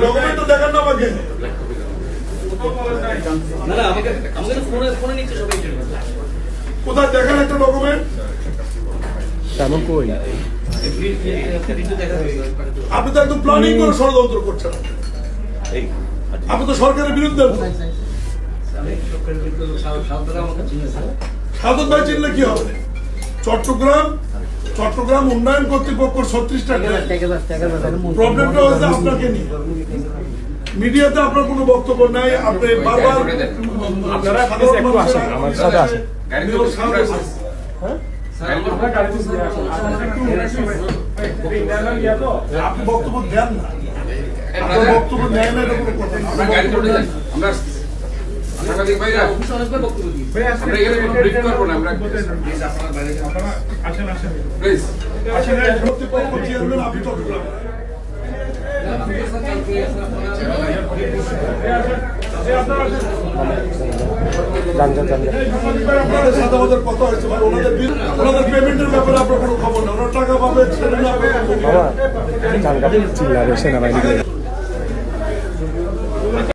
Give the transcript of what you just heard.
Document দেখান না আমাকে। কোথায় দেখান একটা ডকুমেন্ট? আপনি তো একদম প্ল্যানিং করে ষড়যন্ত্র করছেন। আপনি তো সরকারের বিরুদ্ধে। সাধন ভাই চিনলে কি হবে? চট্টগ্রাম উন্নয়ন কর্তৃপক্ষ 36টা প্রবলেমটা হচ্ছে আপনাকে নিয়ে। মিডিয়াতে আপনার কোনো বক্তব্য নাই। আপনি বারবার আপনারা আমার সাথে আসেন। আপনি বক্তব্য দেন না, আপনার বক্তব্য নেয় না, এটা কোনো কথা না। সাংবাদিক ভাইরা আমরা এখানে কোনো ব্রিফ করবো না। আমরা প্লিজ কর্তৃপক্ষ চেয়ারম্যান আপনি চট্টগ্রাম আপনাদের সাথে আমাদের কথা হয়েছে ভাই। ওনাদের পেমেন্টের ব্যাপারে আপনার কোনো খবর না। ওনার টাকা পাবে সেনাবাহিনী